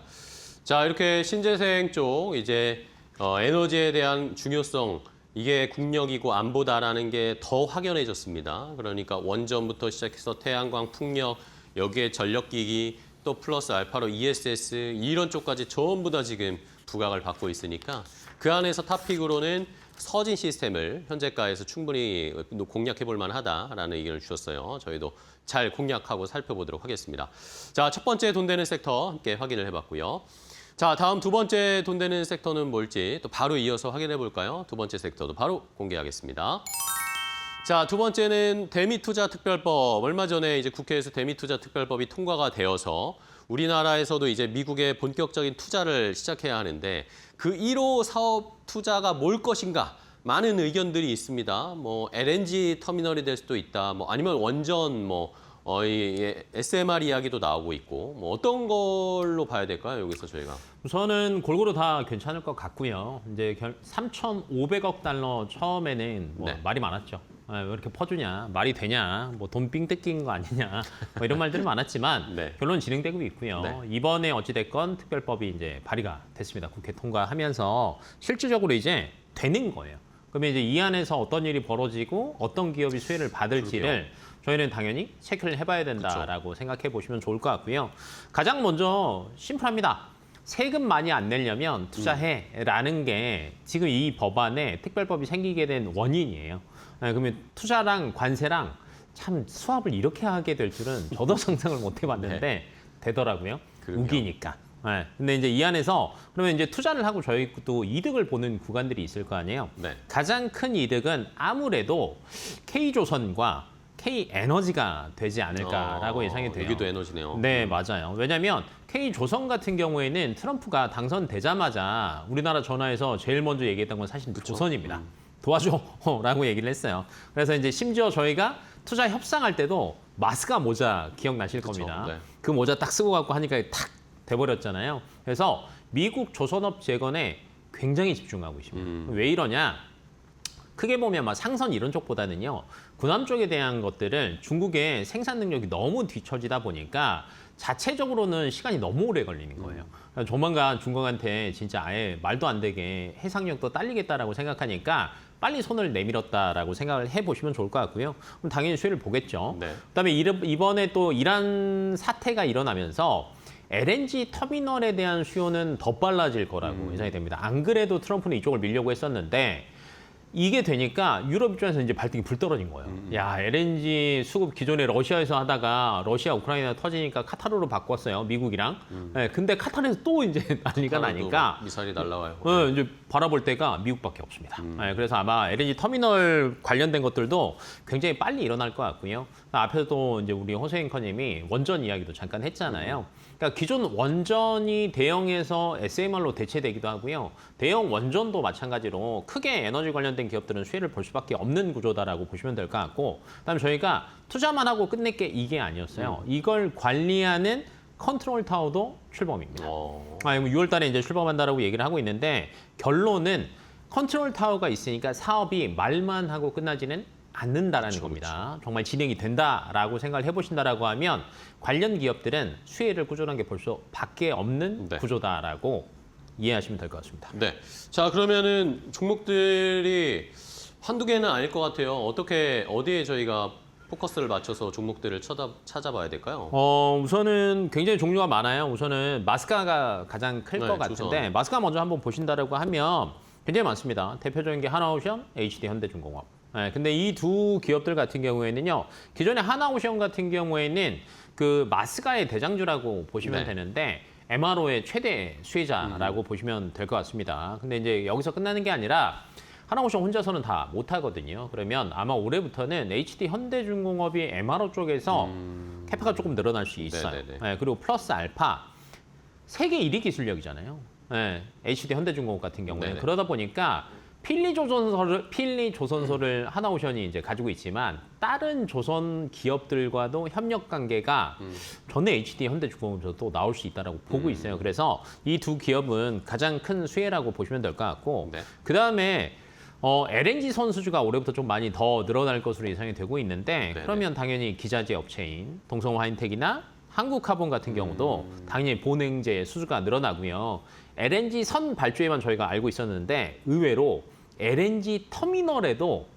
자, 이렇게 신재생 쪽 이제 에너지에 대한 중요성 이게 국력이고 안보다라는 게 더 확연해졌습니다. 그러니까 원전부터 시작해서 태양광, 풍력, 여기에 전력기기 또 플러스 알파로 ESS 이런 쪽까지 전부 다 지금 부각을 받고 있으니까 그 안에서 탑픽으로는 서진 시스템을 현재가에서 충분히 공략해 볼 만하다라는 의견을 주셨어요. 저희도 잘 공략하고 살펴보도록 하겠습니다. 자, 첫 번째 돈 되는 섹터 함께 확인을 해봤고요. 자, 다음 두 번째 돈 되는 섹터는 뭘지 또 바로 이어서 확인해 볼까요? 두 번째 섹터도 바로 공개하겠습니다. 자, 두 번째는 대미투자특별법. 얼마 전에 이제 국회에서 대미투자특별법이 통과가 되어서 우리나라에서도 이제 미국에 본격적인 투자를 시작해야 하는데 그 1호 사업 투자가 뭘 것인가? 많은 의견들이 있습니다. 뭐 LNG 터미널이 될 수도 있다. 뭐 아니면 원전 이 SMR 이야기도 나오고 있고 뭐 어떤 걸로 봐야 될까요? 여기서 저희가. 우선은 골고루 다 괜찮을 것 같고요. 이제 3,500억 달러 처음에는 뭐 네. 말이 많았죠. 왜 이렇게 퍼주냐, 말이 되냐, 뭐 돈 삥 뜯긴 거 아니냐, 뭐 이런 말들이 많았지만 네. 결론 진행되고 있고요. 네. 이번에 어찌됐건 특별법이 이제 발의가 됐습니다. 국회 통과하면서 실질적으로 이제 되는 거예요. 그러면 이제 이 안에서 어떤 일이 벌어지고 어떤 기업이 수혜를 받을지를 저희는 당연히 체크를 해봐야 된다라고 생각해 보시면 좋을 것 같고요. 가장 먼저 심플합니다. 세금 많이 안 내려면 투자해라는 게 지금 이 법안에 특별법이 생기게 된 원인이에요. 네, 그러면 투자랑 관세랑 참 수합을 이렇게 하게 될 줄은 저도 상상을 못 해봤는데 되더라고요. 그러게요. 우기니까. 네, 근데 이제 이 안에서 그러면 이제 투자를 하고 저희도 이득을 보는 구간들이 있을 거 아니에요. 네. 가장 큰 이득은 아무래도 K조선과 K에너지가 되지 않을까라고 예상이 돼요. 여기도 에너지네요. 네, 맞아요. 왜냐하면 K조선 같은 경우에는 트럼프가 당선되자마자 우리나라 전화해서 제일 먼저 얘기했던 건 사실 조선입니다. 도와줘라고 얘기를 했어요. 그래서 이제 심지어 저희가 투자 협상할 때도 마스카 모자 기억나실 겁니다. 네. 그 모자 딱 쓰고 갖고 하니까 탁 돼버렸잖아요. 그래서 미국 조선업 재건에 굉장히 집중하고 있습니다. 왜 이러냐? 크게 보면 막 상선 이런 쪽보다는요. 군함 쪽에 대한 것들을 중국의 생산 능력이 너무 뒤처지다 보니까 자체적으로는 시간이 너무 오래 걸리는 거예요. 그러니까 조만간 중국한테 진짜 아예 말도 안 되게 해상력도 딸리겠다라고 생각하니까 빨리 손을 내밀었다라고 생각을 해보시면 좋을 것 같고요. 그럼 당연히 수혜를 보겠죠. 네. 그다음에 이번에 또 이란 사태가 일어나면서 LNG 터미널에 대한 수요는 더 빨라질 거라고 예상이 됩니다. 안 그래도 트럼프는 이쪽을 밀려고 했었는데 이게 되니까 유럽 입장에서 이제 발등이 불 떨어진 거예요. 야, LNG 수급 기존에 러시아에서 하다가 러시아 우크라이나 터지니까 카타르로 바꿨어요. 미국이랑. 네, 근데 카타르에서 또 이제 난리가 나니까 미사일이 날라와요. 이제 바라볼 때가 미국밖에 없습니다. 네, 그래서 아마 LNG 터미널 관련된 것들도 굉장히 빨리 일어날 것 같고요. 앞에서도 이제 우리 호세 앵커님이 원전 이야기도 잠깐 했잖아요. 그러니까 기존 원전이 대형에서 SMR로 대체되기도 하고요. 대형 원전도 마찬가지로 크게 에너지 관련된 기업들은 수혜를 볼 수밖에 없는 구조다라고 보시면 될 것 같고, 그다음에 저희가 투자만 하고 끝낼 게 이게 아니었어요. 이걸 관리하는 컨트롤 타워도 출범입니다. 6월 달에 이제 출범한다라고 얘기를 하고 있는데, 결론은 컨트롤 타워가 있으니까 사업이 말만 하고 끝나지는 않는다라는 겁니다. 정말 진행이 된다라고 생각을 해보신다라고 하면 관련 기업들은 수혜를 꾸준하게 볼 수밖에 없는 네. 구조다라고 이해하시면 될 것 같습니다. 네. 자, 그러면은 종목들이 한두 개는 아닐 것 같아요. 어디에 저희가 포커스를 맞춰서 종목들을 찾아봐야 될까요? 우선은 굉장히 종류가 많아요. 우선은 마스카가 가장 클 것 네, 같은데, 조선. 마스카 먼저 한번 보신다라고 하면 굉장히 많습니다. 대표적인 게 하나오션, HD 현대중공업. 네, 근데 이 두 기업들 같은 경우에는요, 기존에 하나오션 같은 경우에는 그 마스카의 대장주라고 보시면 네. 되는데, MRO의 최대 수혜자라고 보시면 될 것 같습니다. 근데 이제 여기서 끝나는 게 아니라 하나오션 혼자서는 다 못하거든요. 그러면 아마 올해부터는 HD 현대중공업이 MRO 쪽에서 캐파가 조금 늘어날 수 있어요. 네네네. 네, 그리고 플러스 알파 세계 1위 기술력이잖아요. 네, HD 현대중공업 같은 경우에는. 네네. 그러다 보니까 필리 조선소를 하나오션이 이제 가지고 있지만 다른 조선 기업들과도 협력 관계가 전에 HD 현대중공업에서 또 나올 수 있다라고 보고 있어요. 그래서 이 두 기업은 가장 큰 수혜라고 보시면 될 것 같고, 네. 그 다음에 LNG 선수주가 올해부터 좀 많이 더 늘어날 것으로 예상이 되고 있는데, 네네. 그러면 당연히 기자재 업체인 동성화인텍이나 한국카본 같은 경우도 당연히 보냉제 수주가 늘어나고요. LNG 선 발주에만 저희가 알고 있었는데 의외로 LNG 터미널에도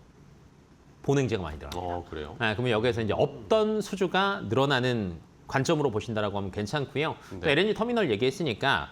보냉제가 많이 들어갑니다. 그래요? 네, 그러면 여기에서 이제 없던 수주가 늘어나는 관점으로 보신다라고 하면 괜찮고요. 또 네. LNG 터미널 얘기했으니까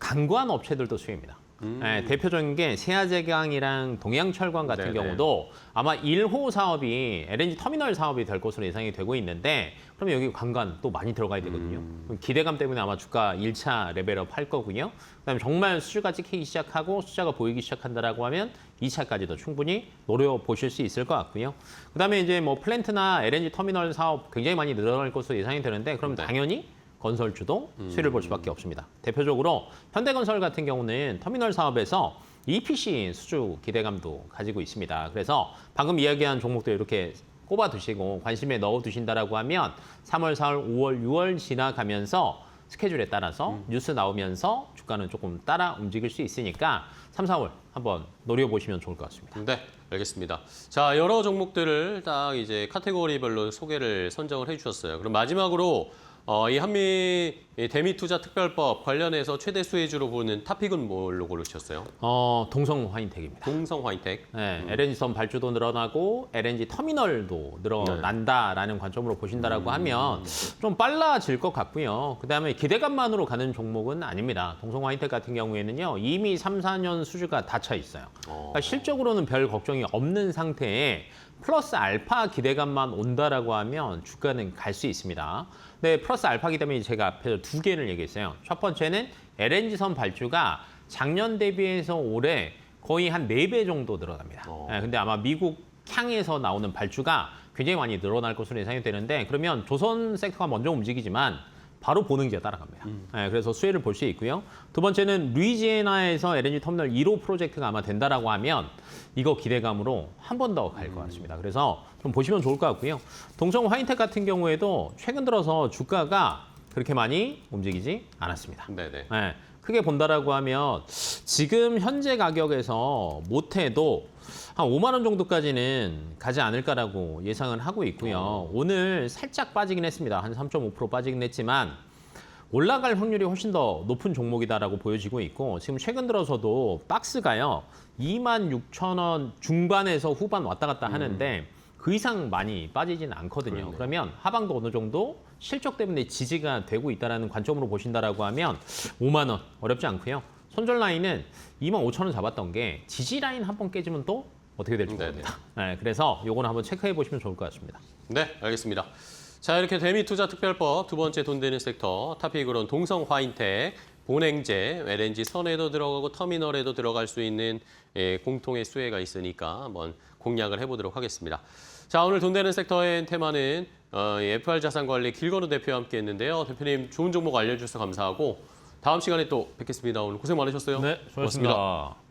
강관 업체들도 수혜입니다. 네, 대표적인 게 세아제강이랑 동양철강 같은 네네. 경우도 아마 1호 사업이 LNG 터미널 사업이 될 것으로 예상이 되고 있는데, 그러면 여기 관관 또 많이 들어가야 되거든요. 그럼 기대감 때문에 아마 주가 1차 레벨업 할 거고요. 그다음에 정말 수주가 찍히기 시작하고 숫자가 보이기 시작한다라고 하면 2차까지도 충분히 노려보실 수 있을 것 같고요. 그다음에 이제 뭐 플랜트나 LNG 터미널 사업 굉장히 많이 늘어날 것으로 예상이 되는데, 그럼 네. 당연히 건설주도 수혜를 볼 수밖에 없습니다. 대표적으로 현대건설 같은 경우는 터미널 사업에서 EPC 수주 기대감도 가지고 있습니다. 그래서 방금 이야기한 종목들 이렇게 꼽아두시고 관심에 넣어두신다라고 하면 3월, 4월, 5월, 6월 지나가면서 스케줄에 따라서 뉴스 나오면서 주가는 조금 따라 움직일 수 있으니까 3, 4월 한번 노려보시면 좋을 것 같습니다. 네, 알겠습니다. 자, 여러 종목들을 딱 이제 카테고리별로 소개를 선정을 해주셨어요. 그럼 마지막으로 이 한미 대미투자 특별법 관련해서 최대 수혜주로 보는 탑픽은 뭘로 고르셨어요? 동성화인텍입니다. 동성화이텍. 네, LNG선 발주도 늘어나고 LNG 터미널도 늘어난다라는 관점으로 보신다라고 하면 좀 빨라질 것 같고요. 그다음에 기대감만으로 가는 종목은 아닙니다. 동성화인텍 같은 경우에는요, 이미 3, 4년 수주가 다 차 있어요. 그러니까 실적으로는 별 걱정이 없는 상태에 플러스 알파 기대감만 온다라고 하면 주가는 갈 수 있습니다. 네, 플러스 알파기 때문에 제가 앞에서 두 개를 얘기했어요. 첫 번째는 LNG선 발주가 작년 대비해서 올해 거의 한 4배 정도 늘어납니다. 네, 근데 아마 미국 향에서 나오는 발주가 굉장히 많이 늘어날 것으로 예상이 되는데, 그러면 조선 섹터가 먼저 움직이지만 바로 보능지가 따라갑니다. 네, 그래서 수혜를 볼 수 있고요. 두 번째는 루이지애나에서 LNG 터미널 1호 프로젝트가 아마 된다라고 하면 이거 기대감으로 한 번 더 갈 것 같습니다. 그래서 좀 보시면 좋을 것 같고요. 동성 화인텍 같은 경우에도 최근 들어서 주가가 그렇게 많이 움직이지 않았습니다. 네네. 네, 크게 본다라고 하면 지금 현재 가격에서 못해도 한 5만 원 정도까지는 가지 않을까라고 예상을 하고 있고요. 오늘 살짝 빠지긴 했습니다. 한 3.5% 빠지긴 했지만 올라갈 확률이 훨씬 더 높은 종목이다라고 보여지고 있고, 지금 최근 들어서도 박스가요 26,000원 중반에서 후반 왔다 갔다 하는데 그 이상 많이 빠지지는 않거든요. 그러네요. 그러면 하방도 어느 정도 실적 때문에 지지가 되고 있다는 관점으로 보신다라고 하면 5만 원 어렵지 않고요. 손절 라인은 25,000원 잡았던 게 지지 라인 한 번 깨지면 또 어떻게 될지 모릅니다. 네, 그래서 요거는 한번 체크해 보시면 좋을 것 같습니다. 네, 알겠습니다. 자, 이렇게 대미투자특별법 두 번째 돈 되는 섹터 탑픽으로는 동성 화인텍, 본행제, LNG 선에도 들어가고 터미널에도 들어갈 수 있는 공통의 수혜가 있으니까 한번 공략을 해보도록 하겠습니다. 자, 오늘 돈 되는 섹터의 테마는 FR 자산관리 길건우 대표와 함께 했는데요. 대표님 좋은 종목 알려주셔서 감사하고 다음 시간에 또 뵙겠습니다. 오늘 고생 많으셨어요. 네, 수고하셨습니다. 고맙습니다.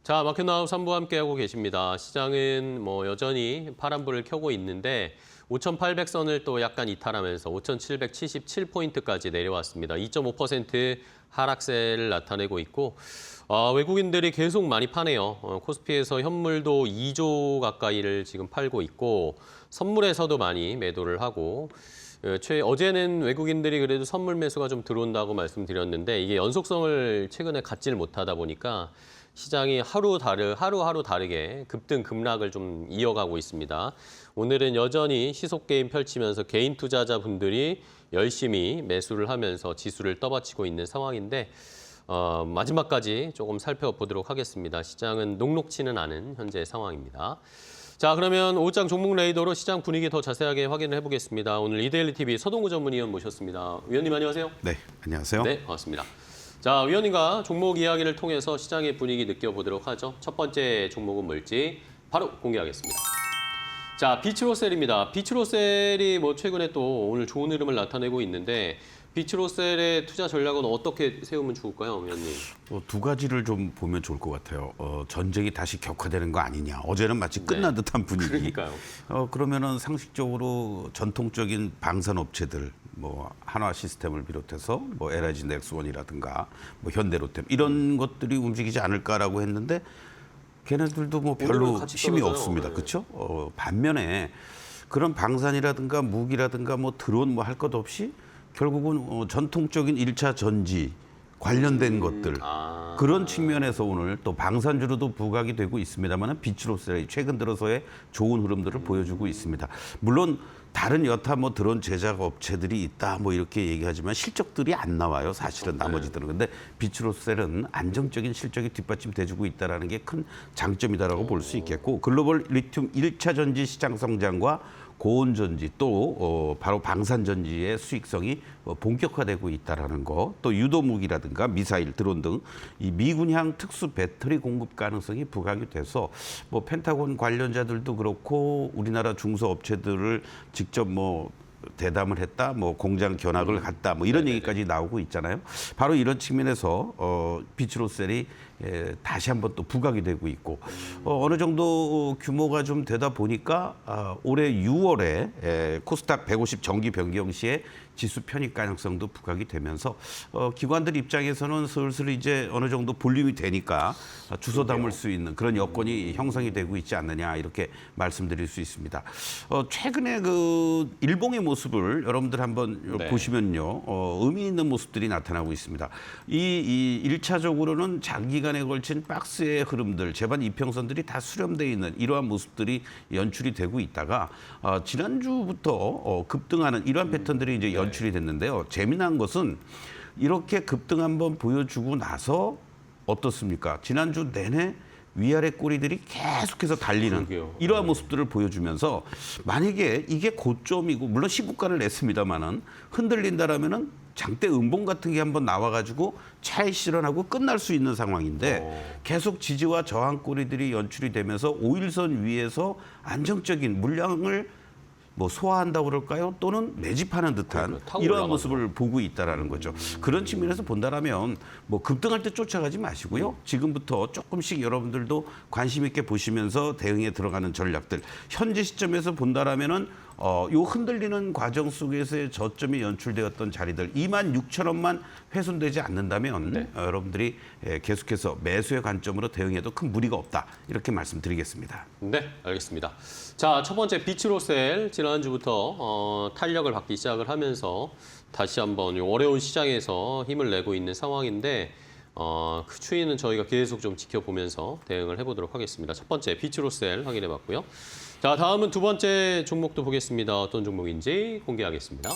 자, 마켓나우 3부 함께하고 계십니다. 시장은 뭐 여전히 파란불을 켜고 있는데 5,800선을 또 약간 이탈하면서 5,777포인트까지 내려왔습니다. 2.5% 하락세를 나타내고 있고 외국인들이 계속 많이 파네요. 코스피에서 현물도 2조 가까이를 지금 팔고 있고 선물에서도 많이 매도를 하고 어제는 외국인들이 그래도 선물 매수가 좀 들어온다고 말씀드렸는데 이게 연속성을 최근에 갖지를 못하다 보니까 시장이 하루하루 다르게 급등 급락을 좀 이어가고 있습니다. 오늘은 여전히 시속 게임 펼치면서 개인 투자자분들이 열심히 매수를 하면서 지수를 떠받치고 있는 상황인데 마지막까지 조금 살펴보도록 하겠습니다. 시장은 녹록치는 않은 현재 상황입니다. 자, 그러면 오후장 종목 레이더로 시장 분위기 더 자세하게 확인을 해보겠습니다. 오늘 이데일리 TV 서동구 전문위원 모셨습니다. 위원님 안녕하세요. 네, 안녕하세요. 네, 반갑습니다. 자, 위원님과 종목 이야기를 통해서 시장의 분위기 느껴보도록 하죠. 첫 번째 종목은 뭘지 바로 공개하겠습니다. 자, 비츠로셀입니다. 비츠로셀이 뭐 최근에 또 오늘 좋은 흐름을 나타내고 있는데 비츠로셀의 투자 전략은 어떻게 세우면 좋을까요, 위원님? 두 가지를 좀 보면 좋을 것 같아요. 전쟁이 다시 격화되는 거 아니냐. 어제는 마치 끝난 듯한 분위기. 그러니까요. 그러면은 상식적으로 전통적인 방산 업체들, 뭐 한화 시스템을 비롯해서 뭐 LIG 넥스원이라든가 뭐 현대로템 이런 것들이 움직이지 않을까라고 했는데 걔네들도 뭐 별로 오늘은 같이 힘이 떨어져요. 없습니다. 네. 그렇죠? 반면에 그런 방산이라든가 무기라든가 뭐 드론 뭐 할 것 없이 결국은 전통적인 1차 전지 관련된 것들 그런 측면에서 오늘 또 방산주로도 부각이 되고 있습니다만 비츠로셀이 최근 들어서의 좋은 흐름들을 보여주고 있습니다. 물론 다른 여타 뭐 드론 제작 업체들이 있다 뭐 이렇게 얘기하지만 실적들이 안 나와요. 사실은 나머지들은. 근데 비츠로셀은 안정적인 실적이 뒷받침돼주고 있다는 게 큰 장점이다라고 볼 수 있겠고 글로벌 리튬 1차 전지 시장 성장과 고온전지 또 바로 방산전지의 수익성이 본격화되고 있다는 거, 또 유도무기라든가 미사일, 드론 등 이 미군향 특수 배터리 공급 가능성이 부각이 돼서 뭐 펜타곤 관련자들도 그렇고 우리나라 중소업체들을 직접 뭐 대담을 했다, 뭐 공장 견학을 갔다, 뭐 이런 얘기까지 나오고 있잖아요. 바로 이런 측면에서 비츠로셀이 다시 한번 또 부각이 되고 있고 어느 정도 규모가 좀 되다 보니까 올해 6월에 코스닥 150 정기 변경 시에 지수 편입 가능성도 부각이 되면서 기관들 입장에서는 슬슬 이제 어느 정도 볼륨이 되니까 주소 담을 수 있는 그런 여건이 형성이 되고 있지 않느냐 이렇게 말씀드릴 수 있습니다. 최근에 그 일봉의 모습을 여러분들 한번 보시면요. 의미 있는 모습들이 나타나고 있습니다. 이 1차적으로는 장기간에 걸친 박스의 흐름들, 재반 이평선들이 다 수렴되어 있는 이러한 모습들이 연출이 되고 있다가 지난주부터 급등하는 이러한 패턴들이 이제 연출이 됐는데요. 재미난 것은 이렇게 급등 한번 보여주고 나서 어떻습니까? 지난주 내내 위아래 꼬리들이 계속해서 달리는 그러게요. 이러한 모습들을 보여주면서 만약에 이게 고점이고 물론 신고가를 냈습니다마는 흔들린다라면은 장대 음봉 같은 게 한번 나와가지고 차익 실현하고 끝날 수 있는 상황인데 계속 지지와 저항 꼬리들이 연출이 되면서 5일선 위에서 안정적인 물량을 뭐 소화한다고 그럴까요? 또는 매집하는 듯한 타고 이러한 올라가는 모습을 보고 있다라는 거죠. 그런 측면에서 본다라면 뭐 급등할 때 쫓아가지 마시고요. 지금부터 조금씩 여러분들도 관심 있게 보시면서 대응에 들어가는 전략들. 현재 시점에서 본다라면은 요 흔들리는 과정 속에서의 저점이 연출되었던 자리들 26,000원만 훼손되지 않는다면 여러분들이 계속해서 매수의 관점으로 대응해도 큰 무리가 없다. 이렇게 말씀드리겠습니다. 네, 알겠습니다. 자, 첫 번째 비츠로셀 지난주부터 탄력을 받기 시작을 하면서 다시 한번 이 어려운 시장에서 힘을 내고 있는 상황인데 그 추이는 저희가 계속 좀 지켜보면서 대응을 해보도록 하겠습니다. 첫 번째 비츠로셀 확인해봤고요. 자, 다음은 두 번째 종목도 보겠습니다. 어떤 종목인지 공개하겠습니다.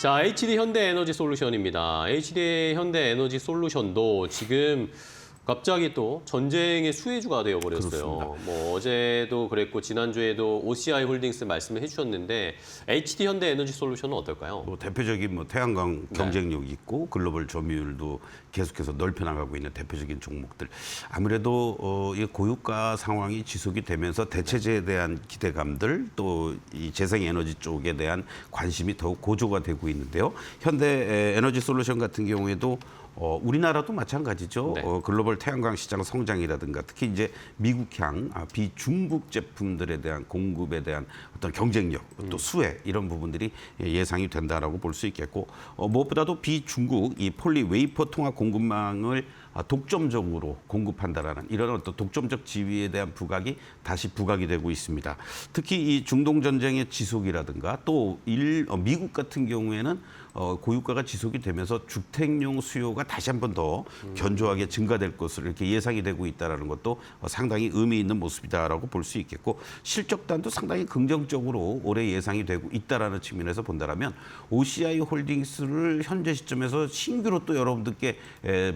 자, HD 현대에너지 솔루션입니다. HD 현대에너지 솔루션도 지금 갑자기 또 전쟁의 수혜주가 되어버렸어요. 그렇습니다. 뭐 어제도 그랬고 지난주에도 OCI 홀딩스 말씀을 해주셨는데 HD 현대에너지 솔루션은 어떨까요? 뭐 대표적인 뭐 태양광 경쟁력이 있고 글로벌 점유율도 계속해서 넓혀 나가고 있는 대표적인 종목들. 아무래도 이 고유가 상황이 지속이 되면서 대체재에 대한 기대감들 또 이 재생에너지 쪽에 대한 관심이 더욱 고조가 되고 있는데요. 현대 에너지 솔루션 같은 경우에도 우리나라도 마찬가지죠. 네. 글로벌 태양광 시장 성장이라든가 특히 이제 미국향, 비중국 제품들에 대한 공급에 대한 어떤 경쟁력, 또 수혜 이런 부분들이 예상이 된다라고 볼 수 있겠고 무엇보다도 비중국 이 폴리 웨이퍼 통합 공급망을 독점적으로 공급한다라는 이런 어떤 독점적 지위에 대한 부각이 다시 부각이 되고 있습니다. 특히 이 중동 전쟁의 지속이라든가 또 미국 같은 경우에는 고유가가 지속이 되면서 주택용 수요가 다시 한 번 더 견조하게 증가될 것으로 이렇게 예상이 되고 있다는 것도 상당히 의미 있는 모습이다라고 볼 수 있겠고 실적단도 상당히 긍정적으로 올해 예상이 되고 있다라는 측면에서 본다면 OCI 홀딩스를 현재 시점에서 신규로 또 여러분들께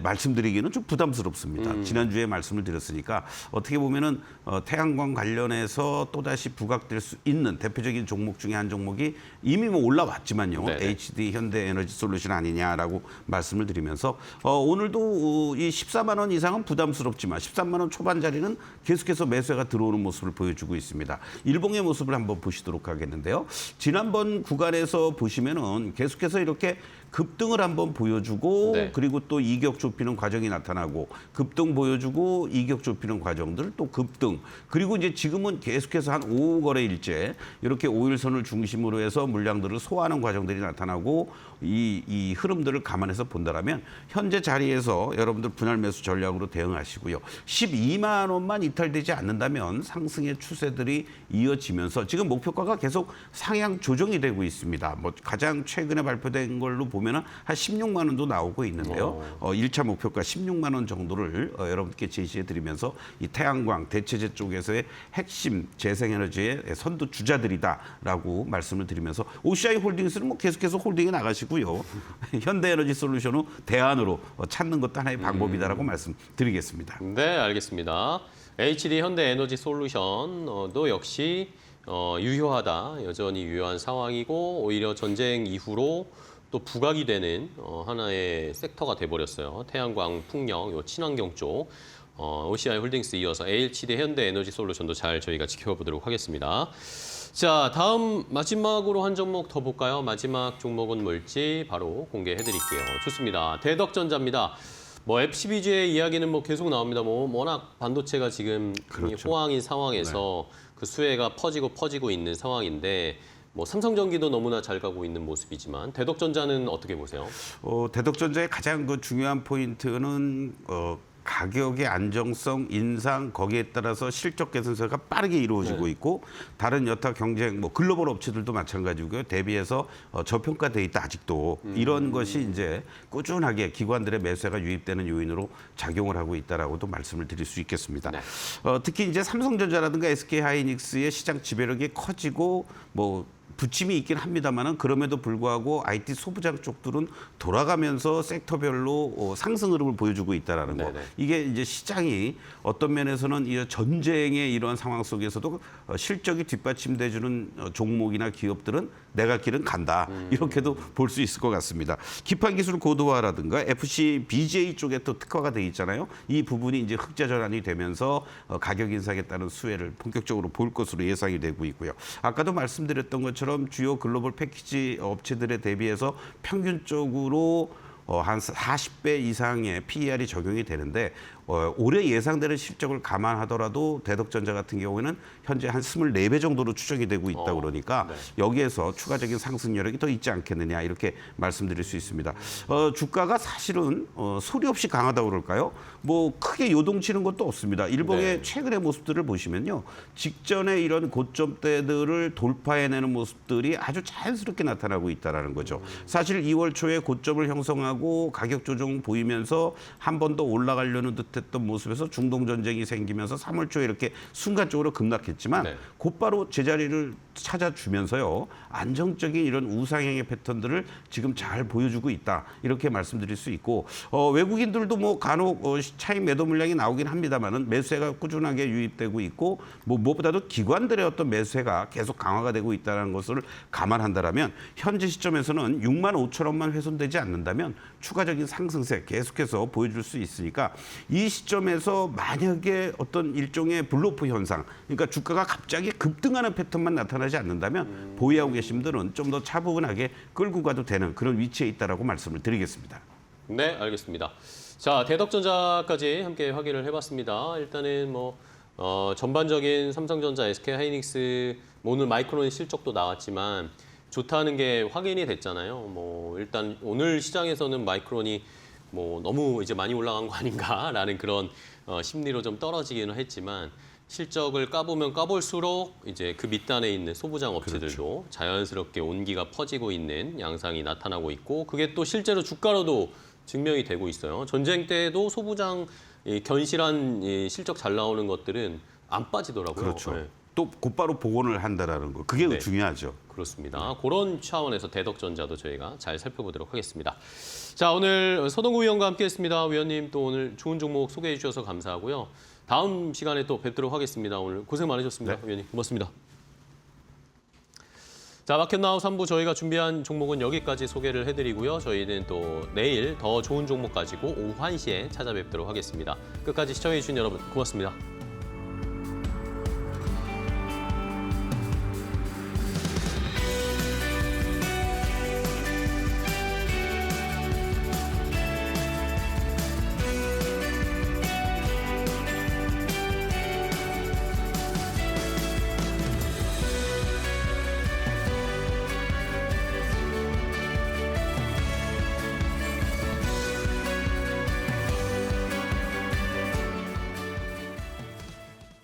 말씀드리기는 좀 부담스럽습니다. 지난주에 말씀을 드렸으니까 어떻게 보면은 태양광 관련해서 또다시 부각될 수 있는 대표적인 종목 중에 한 종목이 이미 뭐 올라왔지만요. 네네. HD 현대에너지 솔루션 아니냐라고 말씀을 드리면서 오늘도 이 14만 원 이상은 부담스럽지만 13만 원 초반 자리는 계속해서 매수가 들어오는 모습을 보여주고 있습니다. 일봉의 모습을 한번 보시도록 하겠는데요. 지난번 구간에서 보시면은 계속해서 이렇게 급등을 한번 보여주고 네. 그리고 또 이격 좁히는 과정이 나타나고 급등 보여주고 이격 좁히는 과정들 또 급등 그리고 이제 지금은 계속해서 한 5거래일째 이렇게 5일선을 중심으로 해서 물량들을 소화하는 과정들이 나타나고 이 흐름들을 감안해서 본다라면 현재 자리에서 여러분들 분할 매수 전략으로 대응하시고요. 12만 원만 이탈되지 않는다면 상승의 추세들이 이어지면서 지금 목표가가 계속 상향 조정이 되고 있습니다. 뭐 가장 최근에 발표된 걸로 보면은 한 16만 원도 나오고 있는데요. 1차 목표가 16만 원 정도를 여러분께 제시해 드리면서 이 태양광 대체제 쪽에서의 핵심 재생에너지의 선두 주자들이다라고 말씀을 드리면서 OCI 홀딩스는 뭐 계속해서 홀딩해 나가시고요. 현대에너지 솔루션은 대안으로 찾는 것도 하나의 방법이다라고 말씀드리겠습니다. 네, 알겠습니다. HD 현대에너지 솔루션도 역시 유효하다, 여전히 유효한 상황이고 오히려 전쟁 이후로 또 부각이 되는 하나의 섹터가 돼버렸어요. 태양광, 풍력, 요 친환경 쪽. OCI 홀딩스 이어서 HD 현대에너지 솔루션도 잘 저희가 지켜보도록 하겠습니다. 자, 다음 마지막으로 한 종목 더 볼까요? 마지막 종목은 뭘지 바로 공개해드릴게요. 좋습니다. 대덕전자입니다. 뭐 FCBG의 이야기는 뭐 계속 나옵니다. 뭐 워낙 반도체가 지금 그렇죠. 호황인 상황에서 그 수혜가 퍼지고 있는 상황인데 뭐 삼성전기도 너무나 잘 가고 있는 모습이지만 대덕전자는 어떻게 보세요? 대덕전자의 가장 그 중요한 포인트는 가격의 안정성, 인상 거기에 따라서 실적 개선세가 빠르게 이루어지고 있고 다른 여타 경쟁 뭐 글로벌 업체들도 마찬가지고요. 대비해서 저평가돼 있다 아직도 이런 것이 이제 꾸준하게 기관들의 매수가 유입되는 요인으로 작용을 하고 있다라고도 말씀을 드릴 수 있겠습니다. 네. 특히 이제 삼성전자라든가 SK하이닉스의 시장 지배력이 커지고 뭐 부침이 있긴 합니다만은 그럼에도 불구하고 IT 소부장 쪽들은 돌아가면서 섹터별로 상승 흐름을 보여주고 있다라는 거. 네네. 이게 이제 시장이 어떤 면에서는 이 전쟁의 이런 상황 속에서도 실적이 뒷받침돼주는 종목이나 기업들은 내가 길은 간다. 이렇게도 볼 수 있을 것 같습니다. 기판 기술 고도화라든가 FCBGA 쪽에 또 특화가 돼 있잖아요. 이 부분이 이제 흑자 전환이 되면서 가격 인상에 따른 수혜를 본격적으로 볼 것으로 예상이 되고 있고요. 아까도 말씀드렸던 것처럼 주요 글로벌 패키지 업체들에 대비해서 평균적으로 한 40배 이상의 PER이 적용이 되는데 올해 예상되는 실적을 감안하더라도 대덕전자 같은 경우에는 현재 한 24배 정도로 추정이 되고 있다 그러니까 네. 여기에서 추가적인 상승 여력이 더 있지 않겠느냐 이렇게 말씀드릴 수 있습니다. 주가가 사실은 소리 없이 강하다고 그럴까요? 뭐 크게 요동치는 것도 없습니다. 일봉의 네. 최근의 모습들을 보시면요. 직전에 이런 고점대들을 돌파해내는 모습들이 아주 자연스럽게 나타나고 있다는 거죠. 사실 2월 초에 고점을 형성하고 가격 조정 보이면서 한 번 더 올라가려는 듯했던 모습에서 중동 전쟁이 생기면서 3월 초에 이렇게 순간적으로 급락했지만 네. 곧바로 제자리를 찾아주면서요. 안정적인 이런 우상향의 패턴들을 지금 잘 보여주고 있다. 이렇게 말씀드릴 수 있고 외국인들도 뭐 간혹 차익 매도 물량이 나오긴 합니다만은 매수세가 꾸준하게 유입되고 있고 뭐 무엇보다도 기관들의 어떤 매수세가 계속 강화가 되고 있다는 것을 감안한다라면 현재 시점에서는 6만 5천 원만 훼손되지 않는다면 추가적인 상승세 계속해서 보여줄 수 있으니까 이 시점에서 만약에 어떤 일종의 블로프 현상, 그러니까 주가가 갑자기 급등하는 패턴만 나타나지 않는다면 보유하고 계신 분들은 좀 더 차분하게 끌고 가도 되는 그런 위치에 있다라고 말씀을 드리겠습니다. 네, 알겠습니다. 자, 대덕전자까지 함께 확인을 해봤습니다. 일단은 뭐 전반적인 삼성전자, SK하이닉스 오늘 마이크론 실적도 나왔지만 좋다는 게 확인이 됐잖아요. 뭐 일단 오늘 시장에서는 마이크론이 뭐 너무 이제 많이 올라간 거 아닌가라는 그런 심리로 좀 떨어지기는 했지만 실적을 까보면 까볼수록 이제 그 밑단에 있는 소부장 업체들도 자연스럽게 온기가 퍼지고 있는 양상이 나타나고 있고 그게 또 실제로 주가로도 증명이 되고 있어요. 전쟁 때도 소부장 견실한 실적 잘 나오는 것들은 안 빠지더라고요. 그렇죠. 네. 또 곧바로 복원을 한다라는 거. 그게 네. 중요하죠. 그렇습니다. 그런 차원에서 대덕전자도 저희가 잘 살펴보도록 하겠습니다. 자, 오늘 서동구 위원과 함께했습니다. 위원님 또 오늘 좋은 종목 소개해 주셔서 감사하고요. 다음 시간에 또 뵙도록 하겠습니다. 오늘 고생 많으셨습니다. 네. 위원님 고맙습니다. 자, 마켓나우 3부 저희가 준비한 종목은 여기까지 소개를 해드리고요. 저희는 또 내일 더 좋은 종목 가지고 오후 1시에 찾아뵙도록 하겠습니다. 끝까지 시청해 주신 여러분 고맙습니다.